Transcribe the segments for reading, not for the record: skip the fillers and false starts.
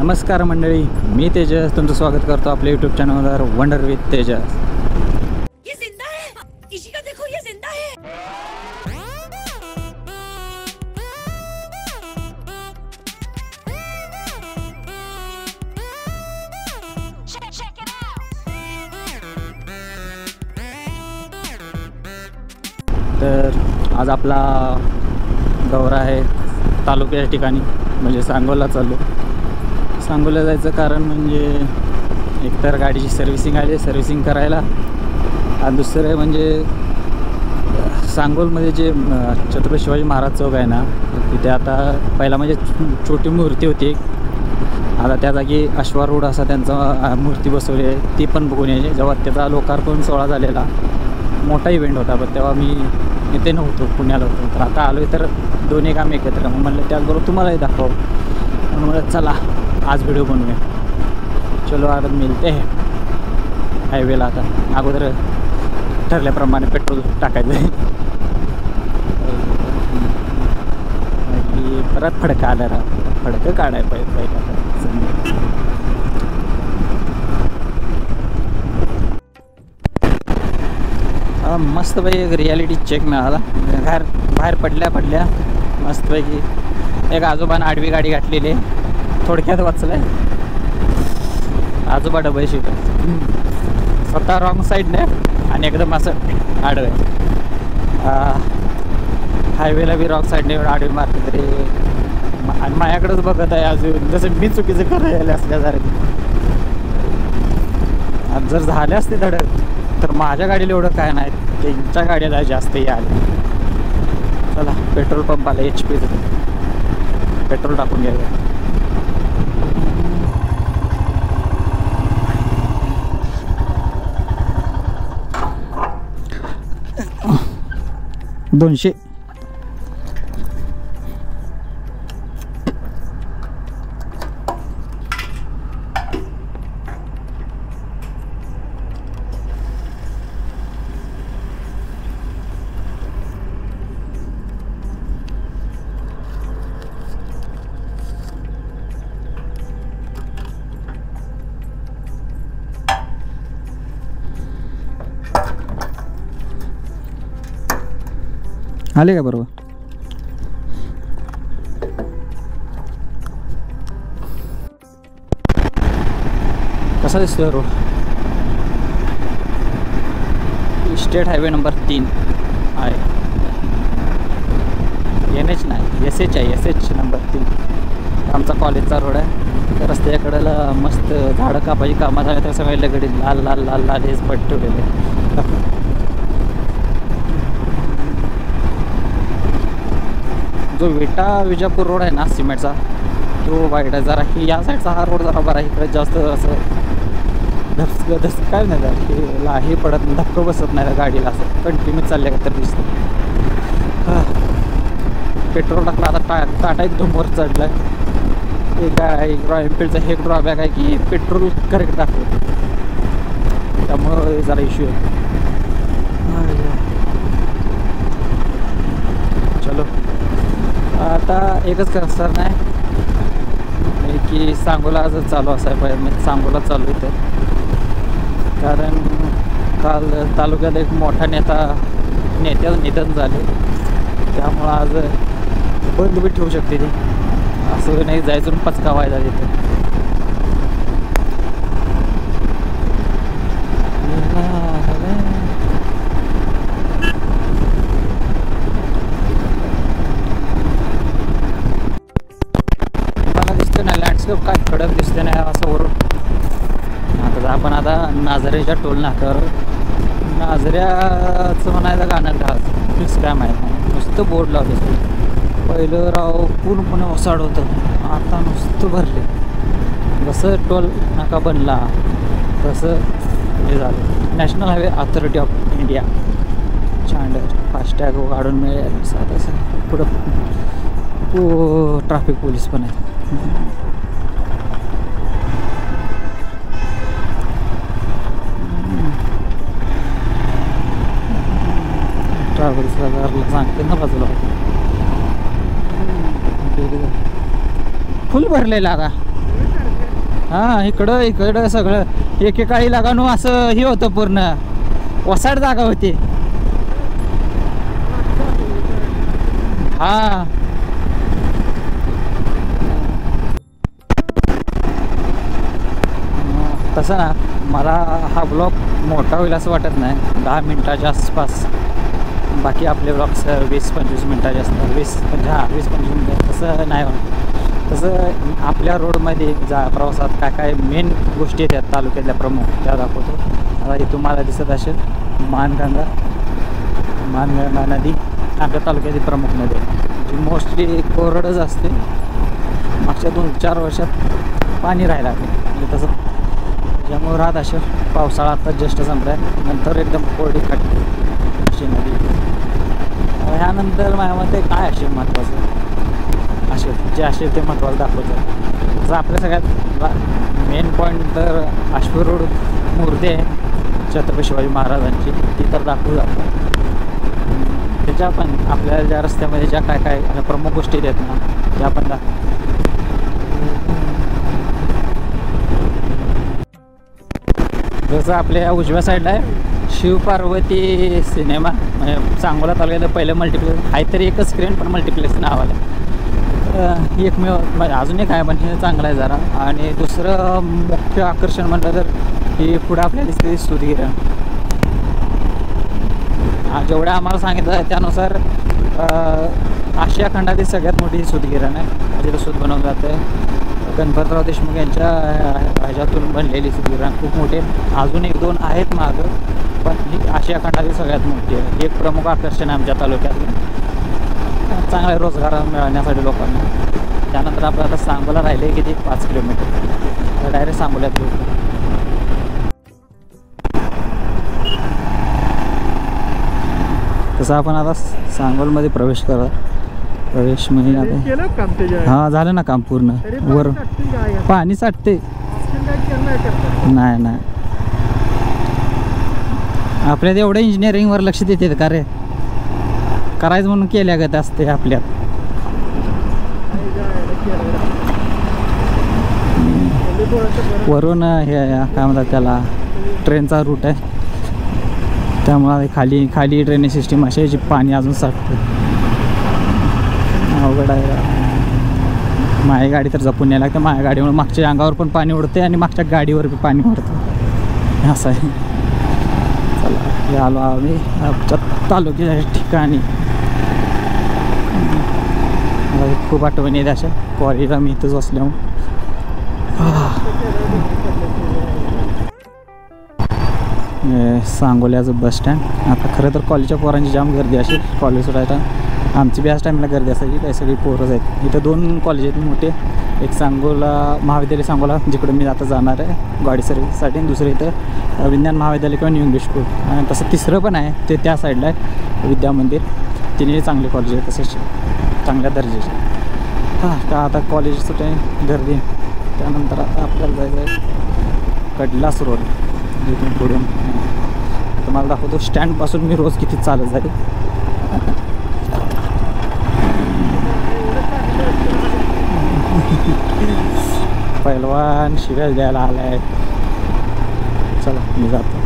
नमस्कार मंडळी, मी तेजस तुमचं स्वागत करतो आपल्या यूट्यूब चॅनलवर वंडर विथ तेजस। ये जिंदा है, इसी का देखो ये जिंदा है। तर आज आपला दौरा आहे तालुक्याच्या ठिकाणी, म्हणजे सांगोला चाललो। सांगोला जायचं कारण म्हणजे एकतर गाडीची सर्व्हिसिंग आली, सर्व्हिसिंग करायला, आणि दुसरं आहे म्हणजे सांगोलमध्ये जे छत्रपती शिवाजी महाराज चौक आहे ना, तिथे आता पहिला म्हणजे छोटी मूर्ती होती, आता त्या जागी अश्वारूढ असा त्यांचा मूर्ती बसवली आहे, ती पण बघून यायची। जेव्हा त्याचा लोकार्पण सोहळा झालेला, मोठा इव्हेंट होता, पण तेव्हा मी इथे नव्हतो, पुण्याला होतो। तर आता आलो आहे, तर दोन्ही काम एकत्र, मग म्हणलं त्याचबरोबर तुम्हालाही दाखव, म्हणून म्हणलं चला आज व्हिडिओ बनवूया। चलो आता मिळते है हायवेला। आता अगोदर ठरल्याप्रमाणे पेट्रोल टाकायचं आहे, परत फडका आला रा, फडकं काढाय पाहिजे पहिला। मस्तपैकी रियालिटी चेक मिळाला, बाहेर पडल्या मस्तपैकी एक आजोबानं आडवी गाडी घातलेली, थोडक्यात वाचलंय। आजोबा डबल शिकत स्वतः रॉंग साईडने आणि एकदम असं आडवं, हायवेला बी रॉंग साईडने आडवी मारते तरी, आणि माझ्याकडेच बघत आहे अजून, जसं मी चुकीचं करायला असल्यासारखं। जर झाले असते धडक तर माझ्या गाडीला एवढं काय नाही, त्यांच्या गाडीला जास्तही आले। चला पेट्रोल पंपाला HP पेट्रोल टाकून घ्यायला। 200 आले का बरोबर? कसा दिसतोय रोड? स्टेट हायवे नंबर 3 आहे, NH नाही, SH आहे, SH नंबर 3। आमचा कॉलेजचा रोड आहे, रस्त्याच्या कडेला मस्त झाडं कापायची कामं झाल्या, त्या सगळ्या कडे लाल लाल लाल लाल हेच पट ठेवलेले। जो विटा विजापूर रोड आहे ना सिमेंटचा, तो वाईट आहे जरा, की या साईडचा हा रोड जरा बरा, इकडे जास्त असं धस काय नाही की लाही पडत, धक्का बसत नाही गाडीला, असं कंटिन्यू चालल्या का तर दिसतं। पेट्रोल टाकलं आता, टाटा एकदम वर चढलं आहे। एक आहे रॉयल एनफिल्डचा हे एक ड्रॉबॅक आहे की पेट्रोल करेक्ट दाखवतो, त्यामुळं जरा इश्यू आहे। चलो आता एकच कसर नाही की सांगोला आज चालू असायला पाहिजे, मी सांगोला चालू इथे, कारण काल तालुक्यात एक मोठा नेत्याचं निधन झाले, त्यामुळं आज बंद बी ठेवू शकते ते, असं नाही जायचं पचका व्हायचा तिथे। लँडस्केप काय खडक दिसते नाही असं वरून। आपण आता नाझऱ्याच्या टोल नाक्यावर, नाझऱ्याचं म्हणायचं गाणं का फिक्स काय माहीत नाही, नुसतं बोर्ड लावलं असतं। पहिलं राव पूर्णपणे ओसाड होतं, आता नुसतं भरले। जसं टोल नाका बनला तसं हे झालं। National highway authority of India चांडर फास्टॅग काढून मिळेल तसं, पुढं ट्रॅफिक पोलीस पण आहेत। ट्रॅव्हल्सला सांगते ना बाजूला, फुल भरलेला आता। हां इकडं सगळं एकेकाळी लगानू असं हे होतं पूर्ण वसाड जागा होती. हां तसं ना मला हा ब्लॉग मोठा होईल असं वाटत नाही. 10 मिनटाच्या आसपास. बाकी आपले ब्लॉग्स 20-25 मिनटाचे असतात. 20-25 मिनटं तसं नाही होत. तसं आपल्या रोडमध्ये प्रवासात काय काय मेन गोष्टी आहेत तालुक्यातल्या प्रमुख त्या दाखवतो. आता हे तुम्हाला दिसत असेल मानगंगा नदी आपल्या तालुक्याची प्रमुख नदी आहे जी मोस्टली कोरडच असते. मागच्या 2-4 वर्षात पाणी राहायला लागले म्हणजे तसं त्यामुळे राहत असेल. पावसाळा आता जस्ट संपला आहे नंतर एकदम कोरडी काढते अशी नदी. ह्यानंतर माझ्या मते काय असेल महत्त्वाचं असेल जे असेल ते महत्त्वाचं दाखवतं. जर आपल्या सगळ्यात मेन पॉईंट तर अश्व रोड मूर्ती आहे छत्रपती शिवाजी महाराजांची ती तर दाखवू जातो. त्याच्या पण आपल्या ज्या रस्त्यामध्ये ज्या काय काय प्रमुख गोष्टी आहेत ना त्या पण दाखवतो. जसं आपल्या उजव्या साईडला आहे शिवपार्वती सिनेमा म्हणजे सांगोला तालुक्यात पहिलं मल्टिप्लेक्स आहे तरी एकच स्क्रीन पण मल्टिप्लेक्स नावाला एकमेव म्हणजे अजून एक आहे पण हे चांगलं आहे जरा. आणि दुसरं मुख्य आकर्षण म्हटलं तर ही पुढं आपल्याला दिसते सूतगिरण. जेवढ्या आम्हाला सांगितलं आहे त्यानुसार आशिया खंडातील सगळ्यात मोठी सूतगिरण आहे. म्हणजे सूत बनवलं जातं. गणपतराव देशमुख यांच्या ह्याच्यातून बनलेली सूतगिरण खूप मोठे अजून 1-2 आहेत मागं पण ही आशिया खंडातील सगळ्यात मोठी आहे. एक प्रमुख आकर्षण आहे आमच्या तालुक्यातलं चांगला रोजगार मिळवण्यासाठी लोकांना. त्यानंतर आपल्याला सांगोला राहिले किती 5 किलोमीटर डायरेक्ट सांगोल्यात घेऊ. तसं आपण आता सांगोलमध्ये प्रवेश म्हणजे आता हां झालं ना काम पूर्ण. वर पाणी साठते नाही आपल्यात एवढं इंजिनिअरिंगवर लक्ष देते का रे करायचं म्हणून केल्या गत असते आपल्यात. वरून हे काय म्हणतात त्याला ट्रेनचा रूट आहे त्यामुळे खाली ड्रेनेज सिस्टीम अशी जी पाणी अजून साठते. अवघड आहे. माझ्या गाडी तर जपून यायला लागतं. माझ्या गाडीमुळे मागच्या अंगावर पण पाणी उडते आणि मागच्या गाडीवर बी पाणी उडतं असं आहे. चला आलो आम्ही आमच्या तालुक्याच्या ठिकाणी. मला खूप आठवणी येते अशा कॉलेजला मी इथंच असल्यामुळे. सांगोल्याचं बस स्टँड. आता खरं तर कॉलेजच्या पोरांची जाम गर्दी असेल कॉलेज सुटायला. आमची बी ह्याच टाईमला गर्दी असायची काही सगळी पोरंच आहेत. इथं 2 कॉलेज आहेत मोठे. एक सांगोला महाविद्यालय सांगोला जिकडं मी आता जाणार आहे गाडी सर्व्हिससाठी. दुसरं इथं विज्ञान महाविद्यालय किंवा न्यू इंग्लिश स्कूल. आणि तसं तिसरं पण आहे ते त्या साईडला आहे विद्या मंदिर. तिन्ही चांगले कॉलेज आहेत तसेच चांगल्या दर्जाचे. हां का आता कॉलेज सुटे गर्दी. त्यानंतर आता आपल्याला जायचं आहे कडलास रोड. इथून पुढून तुम्हाला दाखवतो स्टँडपासून मी रोज किती चालत जाईल. पहिलवान शिव्यास द्यायला आला आहे. चला मी जातो.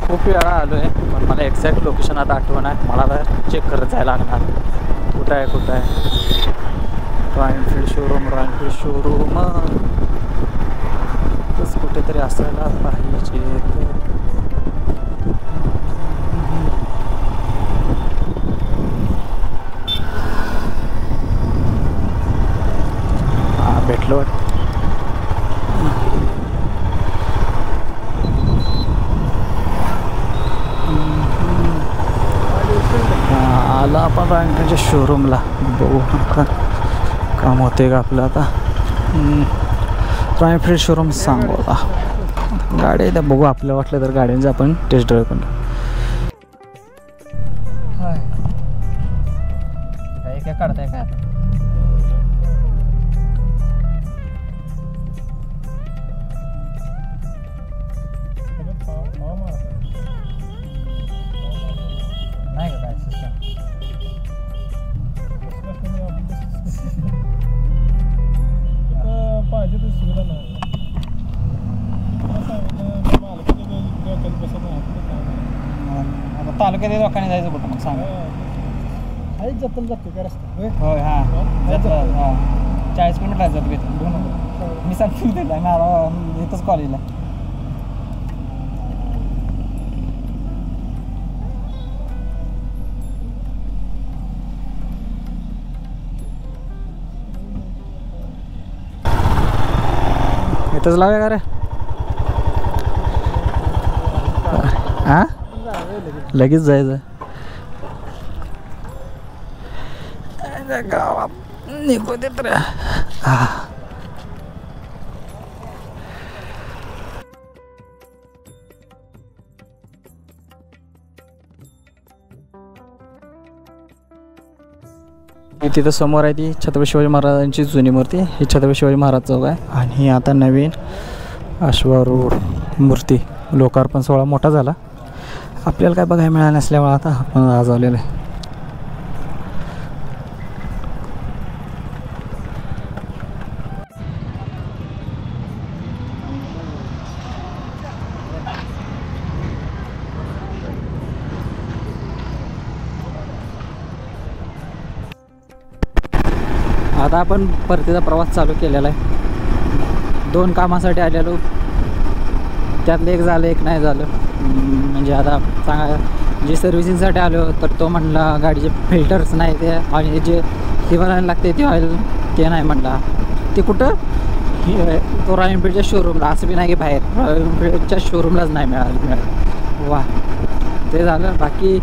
खूप वेळा आलो आहे पण मला एक्झॅक्ट लोकेशन आता आठवण आहे. मला आता चेक करत जायला लागणार कुठं आहे. रॉयल एनफील्ड शोरूम तसं कुठेतरी असायला पाहिजे. भेटलो आला आपण रॉयल शोरूमला. बघू काम होते का आपलं आता. Royal Enfield showroom Sangola. गाडी आहे बघू आपलं वाटलं तर गाड्यांचं आपण टेस्ट ड्राईव्ह करू. काय काढताय काय नाही का काय सिस्टम पाहिजे तर सुविधा नाही. तालुक्यात लोकांनी जायचं कुठं मग सांगा. जतन जातो काय रस्ता होय हां 40 किलोमीटर जातो इथून. मी सांगतो तिथं मला इथंच कॉलेजला. इथंच लावूया का रे? हां लगेच जायचं गावात निघू देत रे. तिथं समोर आहे ती छत्रपती शिवाजी महाराजांची जुनी मूर्ती. ही छत्रपती शिवाजी महाराज चौक आहे. आणि आता नवीन अश्वारूढ मूर्ती लोकार्पण सोहळा मोठा झाला. आपल्याला काय बघायला मिळालं नसल्यामुळे आता आपण आज आलेलो आहे. आता आपण परतीचा प्रवास चालू केलेला आहे. 2 कामासाठी आलेलो, त्यातलं एक झालं एक नाही झालं. म्हणजे आता सांगा जे सर्व्हिसिंगसाठी आलो तर तो म्हणला गाडीचे फिल्टर्स नाही ते आणि जे हिवाळायला लागते ते ऑइल ते नाही म्हणला. ते कुठं तो रॉयल एनफिल्डच्या शोरूमला, असं बी नाही की बाहेर रॉयल एनफिल्डच्या शोरूमलाच नाही मिळालं. वा ते झालं. बाकी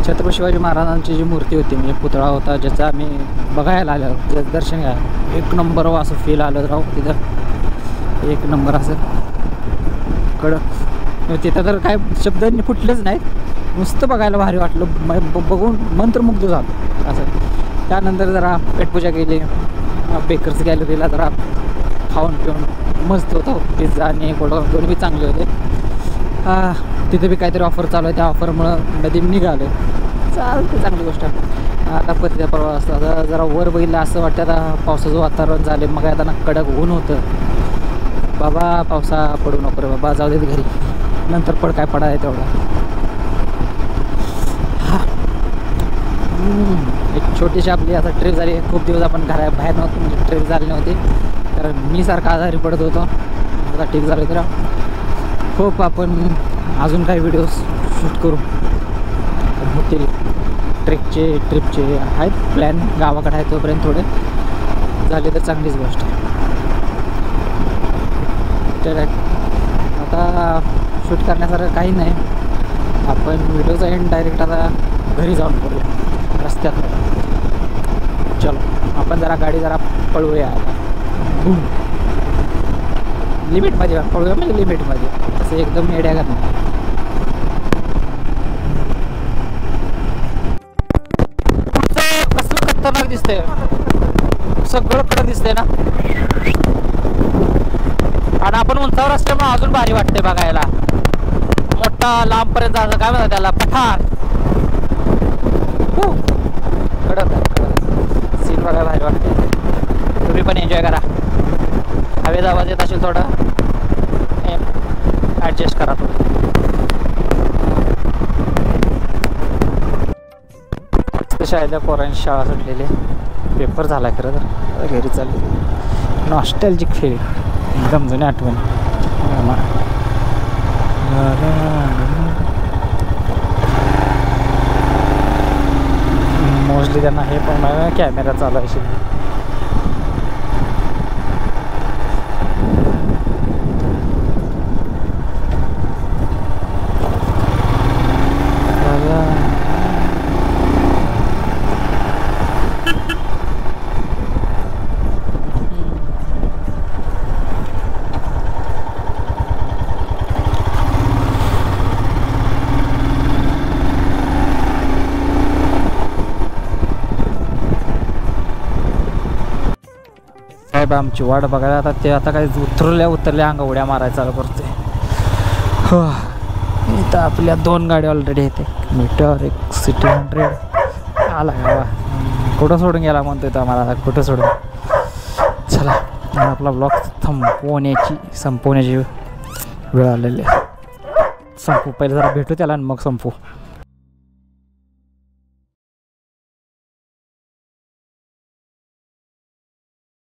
छत्रपती शिवाजी महाराजांची जी मूर्ती होती म्हणजे पुतळा होता ज्याचा आम्ही बघायला आलो, त्याचं दर्शन घ्यायला एक नंबर असं फील आलं राव तिथं. एक नंबर असं कडक. तिथं तर काय शब्द फुटलेच नाहीत, नुसतं बघायला भारी वाटलं. बघून मंत्रमुग्ध झालं असं. त्यानंतर जरा पेटपूजा केली, बेकर्स गॅलरीला जरा खाऊन पिऊन मस्त होतं. पिझ्झा आणि कोल्ड दोन्ही बी चांगले होते. तिथे बी काहीतरी ऑफर चालू आहे, त्या ऑफरमुळं मध्ये निघालं. चालतं चांगली गोष्ट. आता परतीचा प्रवास आता जरा वर बघितलं असं वाटतं आता पावसाचं वातावरण झाले. मग आता ना कडक ऊन होतं. बाबा पावसा पडू नको रे बाबा, जाऊ देत घरी, नंतर पड काय पडा आहे तेवढा. एक छोटीशी आपली आता ट्रिप झाली. खूप दिवस आपण बाहेर नव्हतो, म्हणजे ट्रिप झाली नव्हती कारण मी सारखा आजारी पडत होतो. आता ठीक झालं तर खूप आपण अजून काही व्हिडिओज शूट करू होतील. ट्रिपचे आहेत प्लॅन, गावाकडे आहे तोपर्यंत थोडे झाले तर चांगलीच गोष्ट आहे. आता शूट करण्यासारखं काही नाही. आपण व्हिडिओचा एंड डायरेक्ट आता घरी जाऊन करूया रस्त्यात. चलो आपण जरा गाडी जरा पळवूया लिमिटमध्ये. पळूया म्हणजे लिमिटमध्ये, तसं एकदम येड्या का नाही. कसलं खतरनाक दिसतंय, सगळं कडक दिसतंय ना. आणि आपण उंचावर असल्यामुळे अजून भारी वाटते बघायला. मोठा लांबपर्यंत जायचं काय म्हणतात त्याला, पठार. कडक सीन बघायला भारी वाटते. तुम्ही पण एन्जॉय करा. हवेचा आवाज येत असेल थोडा, ॲडजस्ट करा थोडं. शाळेतल्या पोरांची शाळा सुटलेली, पेपर झाला खरं तर घरी चालली. नॉस्टॅल्जिक फील, एकदम जुनी आठवण. मोस्टली त्यांना हे पण कॅमेरा चालवायची. साहेब आमची वाट बघायला आता ते आता काय उतरल्या अंगा उड्या मारायला चालू करते. हो इथं आपल्या 2 गाड्या ऑलरेडी येते. मीटर एक सिटी 100 आला गावा. कुठं सोडून गेला म्हणतोय तो आम्हाला, कुठं सोडून. चला आपला ब्लॉग संपवण्याची वेळ आलेली आहे. संपू पहिले जरा भेटू त्याला आणि मग संपू.